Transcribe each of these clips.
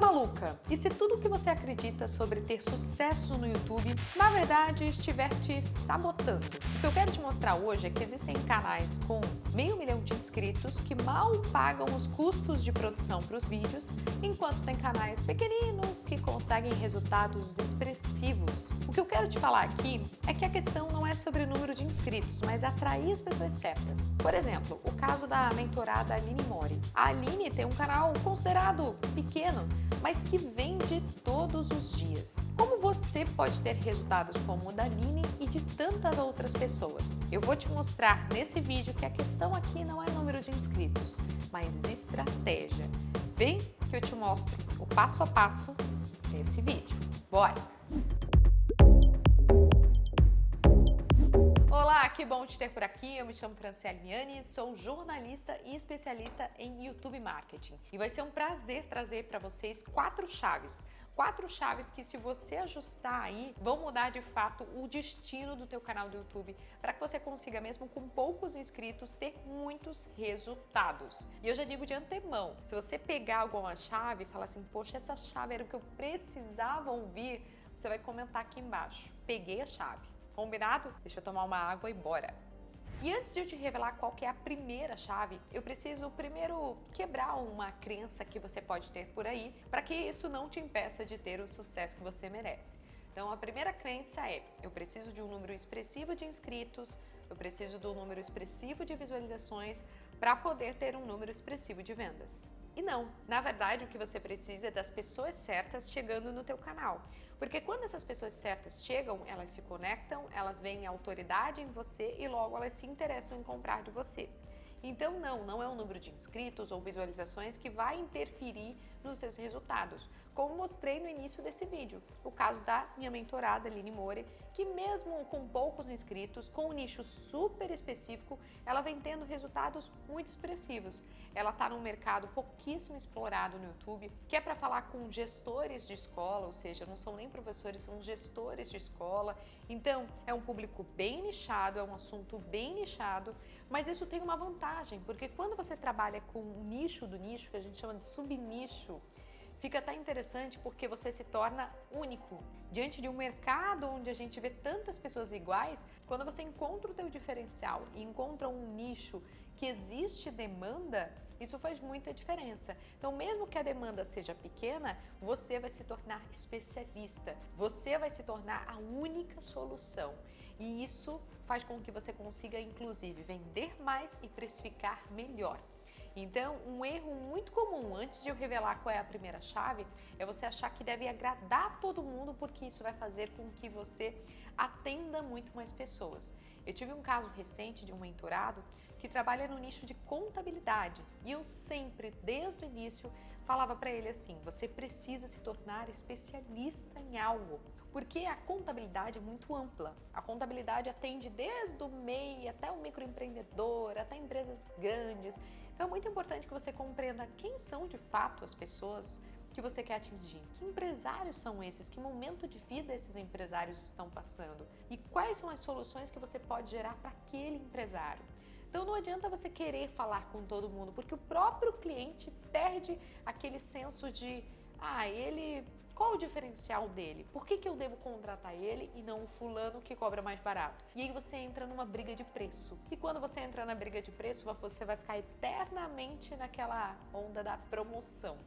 maluca! E se tudo o que você acredita sobre ter sucesso no YouTube, na verdade, estiver te sabotando? O que eu quero te mostrar hoje é que existem canais com 500 mil de inscritos que mal pagam os custos de produção para os vídeos, enquanto tem canais pequeninos que conseguem resultados expressivos. O que eu quero te falar aqui é que a questão não é sobre o número de inscritos, mas atrair as pessoas certas. Por exemplo, o caso da mentorada Aline Mori. A Aline tem um canal considerado pequeno, mas que vende todos os dias. Como você pode ter resultados como o da Aline e de tantas outras pessoas? Eu vou te mostrar nesse vídeo que a questão aqui não é número de inscritos, mas estratégia. Vem que eu te mostro o passo a passo nesse vídeo. Bora! Olá, que bom te ter por aqui. Eu me chamo Franciele Miani, sou jornalista e especialista em YouTube Marketing. E vai ser um prazer trazer para vocês quatro chaves que, se você ajustar aí, vão mudar de fato o destino do teu canal do YouTube, para que você consiga, mesmo com poucos inscritos, ter muitos resultados. E eu já digo de antemão, se você pegar alguma chave e falar assim, poxa, essa chave era o que eu precisava ouvir, você vai comentar aqui embaixo, peguei a chave. Combinado? Deixa eu tomar uma água e bora! E antes de eu te revelar qual que é a primeira chave, eu preciso primeiro quebrar uma crença que você pode ter por aí, para que isso não te impeça de ter o sucesso que você merece. Então a primeira crença é, eu preciso de um número expressivo de inscritos, eu preciso de um número expressivo de visualizações para poder ter um número expressivo de vendas. E não, na verdade o que você precisa é das pessoas certas chegando no teu canal. Porque quando essas pessoas certas chegam, elas se conectam, elas veem autoridade em você e logo elas se interessam em comprar de você. Então não é o número de inscritos ou visualizações que vai interferir nos seus resultados. Como mostrei no início desse vídeo, o caso da minha mentorada Aline Mori, que mesmo com poucos inscritos, com um nicho super específico, ela vem tendo resultados muito expressivos. Ela está num mercado pouquíssimo explorado no YouTube, que é para falar com gestores de escola, ou seja, não são nem professores, são gestores de escola. Então, é um público bem nichado, é um assunto bem nichado, mas isso tem uma vantagem, porque quando você trabalha com o nicho do nicho, que a gente chama de subnicho, fica até interessante porque você se torna único. Diante de um mercado onde a gente vê tantas pessoas iguais, quando você encontra o teu diferencial e encontra um nicho que existe demanda, isso faz muita diferença. Então, mesmo que a demanda seja pequena, você vai se tornar especialista. Você vai se tornar a única solução. E isso faz com que você consiga, inclusive, vender mais e precificar melhor. Então, um erro muito comum, antes de eu revelar qual é a primeira chave, é você achar que deve agradar todo mundo, porque isso vai fazer com que você atenda muito mais pessoas. Eu tive um caso recente de um mentorado que trabalha no nicho de contabilidade e eu sempre, desde o início, falava para ele assim, você precisa se tornar especialista em algo, porque a contabilidade é muito ampla. A contabilidade atende desde o MEI até o microempreendedor, até empresas grandes. Então é muito importante que você compreenda quem são de fato as pessoas que você quer atingir. Que empresários são esses? Que momento de vida esses empresários estão passando? E quais são as soluções que você pode gerar para aquele empresário? Então não adianta você querer falar com todo mundo, porque o próprio cliente perde aquele senso de, qual o diferencial dele? Por que eu devo contratar ele e não o fulano que cobra mais barato? E aí você entra numa briga de preço. E quando você entra na briga de preço, você vai ficar eternamente naquela onda da promoção.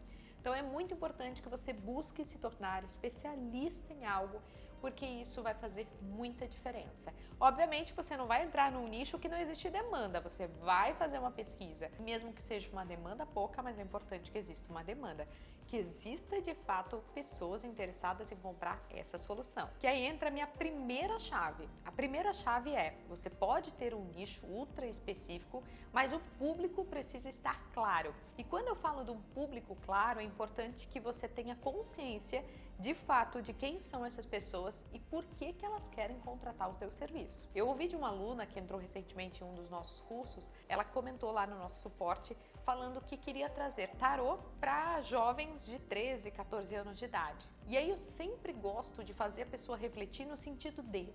Então é muito importante que você busque se tornar especialista em algo, porque isso vai fazer muita diferença. Obviamente você não vai entrar num nicho que não existe demanda, você vai fazer uma pesquisa, mesmo que seja uma demanda pouca, mas é importante que exista uma demanda, que exista de fato pessoas interessadas em comprar essa solução. Que aí entra a minha primeira chave. A primeira chave é, você pode ter um nicho ultra específico, mas o público precisa estar claro. E quando eu falo de um público claro, é importante que você tenha consciência de fato de quem são essas pessoas e por que elas querem contratar o teu serviço. Eu ouvi de uma aluna que entrou recentemente em um dos nossos cursos, ela comentou lá no nosso suporte falando que queria trazer tarô para jovens de 13, 14 anos de idade. E aí eu sempre gosto de fazer a pessoa refletir no sentido de: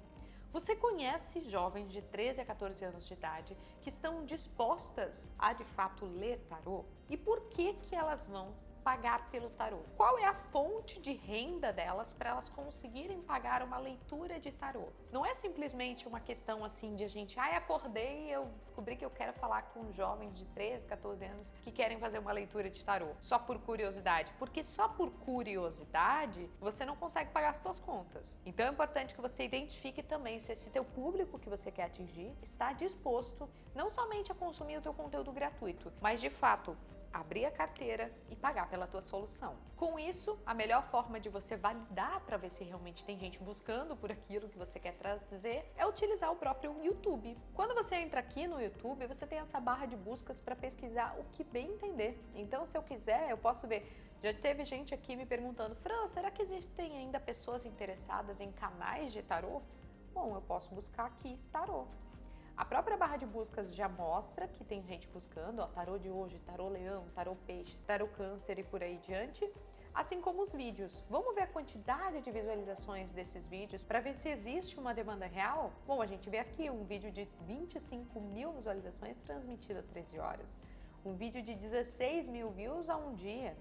você conhece jovens de 13 a 14 anos de idade que estão dispostas a de fato ler tarô? E por que elas vão pagar pelo tarô? Qual é a fonte de renda delas para elas conseguirem pagar uma leitura de tarô? Não é simplesmente uma questão assim de a gente, acordei e eu descobri que eu quero falar com jovens de 13, 14 anos que querem fazer uma leitura de tarô, só por curiosidade, porque só por curiosidade você não consegue pagar as suas contas. Então é importante que você identifique também se esse teu público que você quer atingir está disposto não somente a consumir o teu conteúdo gratuito, mas de fato abrir a carteira e pagar pela tua solução. Com isso, a melhor forma de você validar para ver se realmente tem gente buscando por aquilo que você quer trazer é utilizar o próprio YouTube. Quando você entra aqui no YouTube, você tem essa barra de buscas para pesquisar o que bem entender. Então, se eu quiser, eu posso ver. Já teve gente aqui me perguntando, Fran, será que existem ainda pessoas interessadas em canais de tarô? Bom, eu posso buscar aqui tarô. A própria barra de buscas já mostra que tem gente buscando, tarô de hoje, tarô leão, tarô peixes, tarô câncer e por aí diante, assim como os vídeos. Vamos ver a quantidade de visualizações desses vídeos para ver se existe uma demanda real? Bom, a gente vê aqui um vídeo de 25 mil visualizações transmitido a 13 horas, um vídeo de 16 mil views a um dia,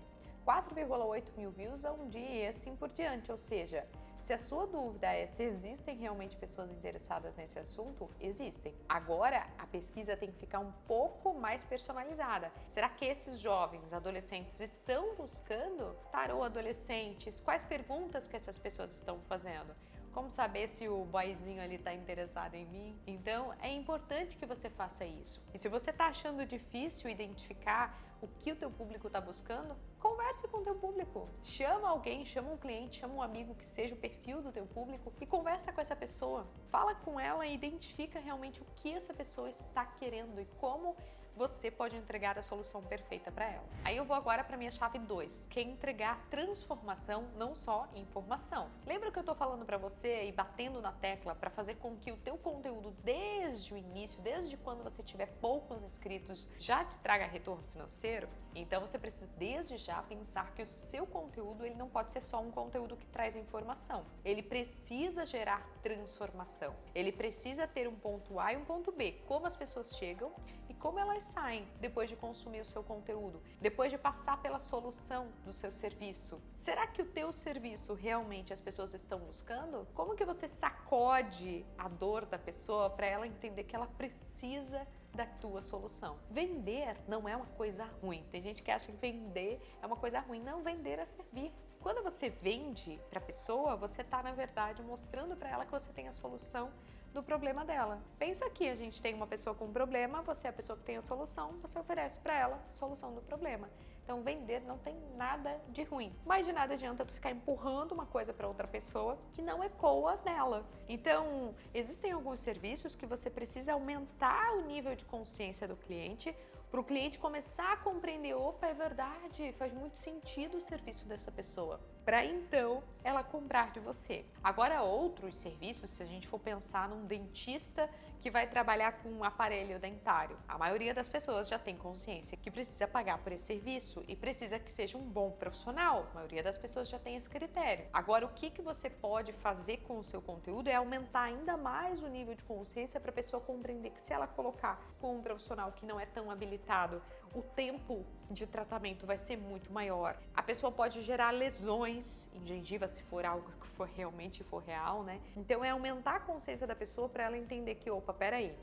4,8 mil views a um dia e assim por diante, ou seja, se a sua dúvida é se existem realmente pessoas interessadas nesse assunto, existem. Agora, a pesquisa tem que ficar um pouco mais personalizada. Será que esses jovens, adolescentes, estão buscando tarô adolescentes? Quais perguntas que essas pessoas estão fazendo? Como saber se o boyzinho ali está interessado em mim? Então, é importante que você faça isso. E se você está achando difícil identificar o que o teu público está buscando, converse com o teu público. Chama alguém, chama um cliente, chama um amigo que seja o perfil do teu público e conversa com essa pessoa. Fala com ela e identifica realmente o que essa pessoa está querendo e como você pode entregar a solução perfeita para ela. Aí eu vou agora para minha chave 2, que é entregar transformação, não só informação. Lembra que eu tô falando para você e batendo na tecla para fazer com que o teu conteúdo desde o início, desde quando você tiver poucos inscritos, já te traga retorno financeiro? Então você precisa desde já pensar que o seu conteúdo ele não pode ser só um conteúdo que traz informação. Ele precisa gerar transformação. Ele precisa ter um ponto A e um ponto B. Como as pessoas chegam e como elas saem depois de consumir o seu conteúdo, depois de passar pela solução do seu serviço. Será que o teu serviço realmente as pessoas estão buscando? Como que você sacode a dor da pessoa para ela entender que ela precisa da tua solução? Vender não é uma coisa ruim. Tem gente que acha que vender é uma coisa ruim. Não, vender é servir. Quando você vende para a pessoa, você está, na verdade, mostrando para ela que você tem a solução do problema dela. Pensa aqui, a gente tem uma pessoa com um problema, você é a pessoa que tem a solução, você oferece para ela a solução do problema. Então, vender não tem nada de ruim. Mas de nada adianta tu ficar empurrando uma coisa para outra pessoa que não ecoa nela. Então, existem alguns serviços que você precisa aumentar o nível de consciência do cliente para o cliente começar a compreender, opa, é verdade, faz muito sentido o serviço dessa pessoa, para então ela comprar de você. Agora, outros serviços, se a gente for pensar num dentista que vai trabalhar com um aparelho dentário, a maioria das pessoas já tem consciência que precisa pagar por esse serviço e precisa que seja um bom profissional. A maioria das pessoas já tem esse critério. Agora, o que você pode fazer com o seu conteúdo é aumentar ainda mais o nível de consciência para a pessoa compreender que se ela colocar com um profissional que não é tão habilitado, o tempo de tratamento vai ser muito maior. A pessoa pode gerar lesões em gengiva se for algo que for realmente real, né? Então é aumentar a consciência da pessoa para ela entender que, opa, peraí,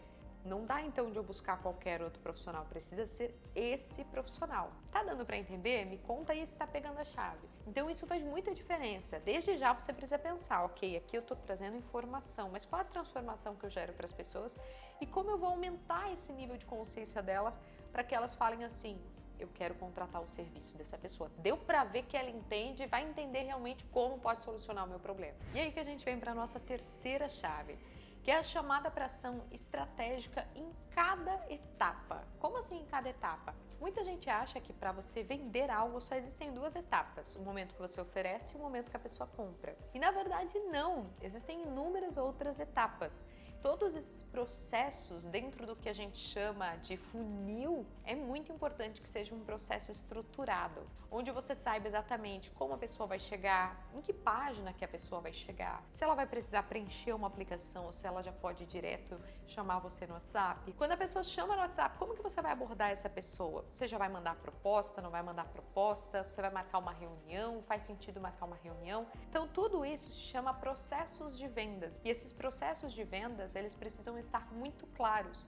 não dá então de eu buscar qualquer outro profissional, precisa ser esse profissional. Tá dando para entender? Me conta aí se tá pegando a chave. Então isso faz muita diferença. Desde já você precisa pensar, ok, aqui eu tô trazendo informação, mas qual a transformação que eu gero para as pessoas e como eu vou aumentar esse nível de consciência delas para que elas falem assim, eu quero contratar o serviço dessa pessoa. Deu para ver que ela entende e vai entender realmente como pode solucionar o meu problema. E aí que a gente vem para a nossa terceira chave, que é a chamada para ação estratégica em cada etapa. Como assim em cada etapa? Muita gente acha que para você vender algo só existem duas etapas, o momento que você oferece e o momento que a pessoa compra. E na verdade não, existem inúmeras outras etapas todos esses processos dentro do que a gente chama de funil, é muito importante que seja um processo estruturado, onde você saiba exatamente como a pessoa vai chegar, em que página que a pessoa vai chegar, se ela vai precisar preencher uma aplicação ou se ela já pode direto chamar você no WhatsApp. Quando a pessoa chama no WhatsApp, como que você vai abordar essa pessoa? Você já vai mandar proposta, não vai mandar proposta? Você vai marcar uma reunião? Faz sentido marcar uma reunião? Então tudo isso se chama processos de vendas. E esses processos de vendas, eles precisam estar muito claros.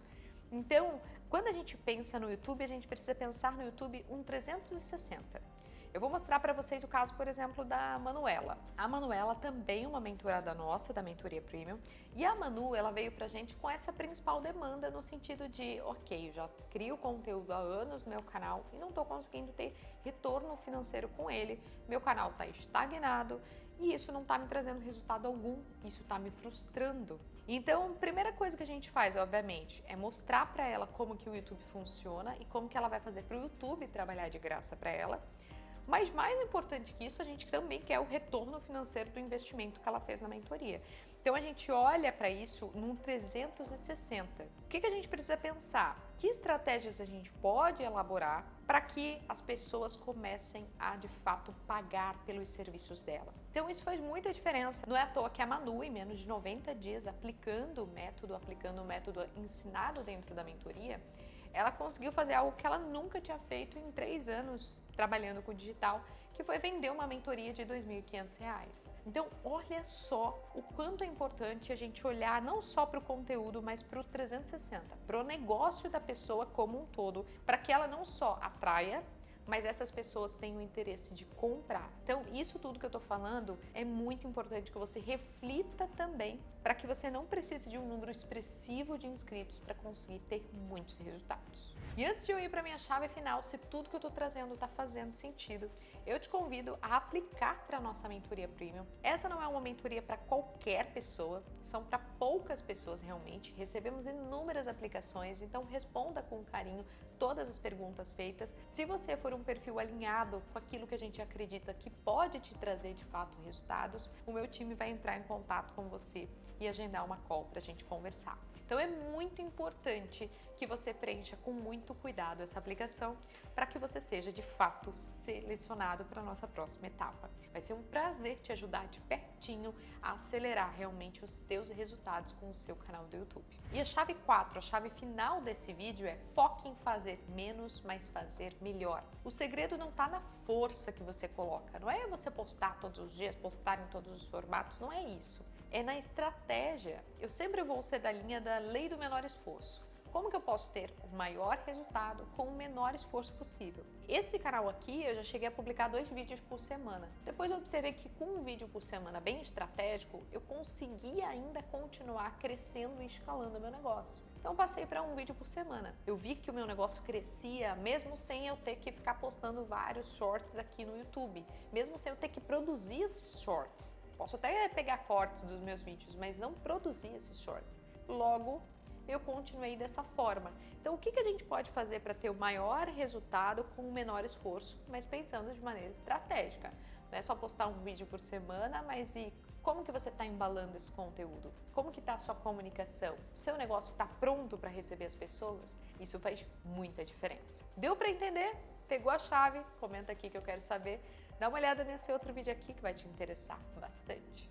Então, quando a gente pensa no YouTube, a gente precisa pensar no YouTube 360. Eu vou mostrar para vocês o caso, por exemplo, da Manuela. A Manuela também é uma mentorada nossa, da Mentoria Premium, e a Manu, ela veio pra gente com essa principal demanda no sentido de, ok, eu já crio conteúdo há anos no meu canal e não estou conseguindo ter retorno financeiro com ele, meu canal está estagnado e isso não está me trazendo resultado algum, isso está me frustrando. Então, a primeira coisa que a gente faz, obviamente, é mostrar para ela como que o YouTube funciona e como que ela vai fazer para o YouTube trabalhar de graça para ela. Mas mais importante que isso, a gente também quer o retorno financeiro do investimento que ela fez na mentoria. Então a gente olha para isso num 360. O que a gente precisa pensar? Que estratégias a gente pode elaborar para que as pessoas comecem a de fato pagar pelos serviços dela? Então isso faz muita diferença. Não é à toa que a Manu, em menos de 90 dias, aplicando o método ensinado dentro da mentoria, ela conseguiu fazer algo que ela nunca tinha feito em 3 anos trabalhando com digital, que foi vender uma mentoria de R$ 2.500. Então, olha só o quanto é importante a gente olhar não só para o conteúdo, mas para o 360, para o negócio da pessoa como um todo, para que ela não só atraia, mas essas pessoas têm o interesse de comprar. Então, isso tudo que eu tô falando é muito importante que você reflita também, para que você não precise de um número expressivo de inscritos para conseguir ter muitos resultados. E antes de eu ir para minha chave final, se tudo que eu tô trazendo tá fazendo sentido, eu te convido a aplicar para nossa mentoria Premium. Essa não é uma mentoria para qualquer pessoa, são para poucas pessoas realmente. Recebemos inúmeras aplicações, então responda com carinho todas as perguntas feitas. Se você for um perfil alinhado com aquilo que a gente acredita que pode te trazer de fato resultados, o meu time vai entrar em contato com você e agendar uma call para a gente conversar. Então é muito importante que você preencha com muito cuidado essa aplicação para que você seja de fato selecionado para a nossa próxima etapa. Vai ser um prazer te ajudar de pertinho a acelerar realmente os teus resultados com o seu canal do YouTube. E a chave 4, a chave final desse vídeo é foque em fazer menos, mas fazer melhor. O segredo não está na força que você coloca, não é você postar todos os dias, postar em todos os formatos, não é isso. É na estratégia. Eu sempre vou ser da linha da lei do menor esforço. Como que eu posso ter o maior resultado com o menor esforço possível? Esse canal aqui eu já cheguei a publicar 2 vídeos por semana. Depois eu observei que com um vídeo por semana bem estratégico, eu consegui ainda continuar crescendo e escalando o meu negócio. Então eu passei para um vídeo por semana. Eu vi que o meu negócio crescia mesmo sem eu ter que ficar postando vários shorts aqui no YouTube, mesmo sem eu ter que produzir esses shorts. Posso até pegar cortes dos meus vídeos, mas não produzir esses shorts. Logo, eu continuei dessa forma. Então, o que a gente pode fazer para ter o maior resultado com o menor esforço, mas pensando de maneira estratégica? Não é só postar um vídeo por semana, mas e como que você está embalando esse conteúdo? Como que está a sua comunicação? O seu negócio está pronto para receber as pessoas? Isso faz muita diferença. Deu para entender? Pegou a chave? Comenta aqui que eu quero saber. Dá uma olhada nesse outro vídeo aqui que vai te interessar bastante.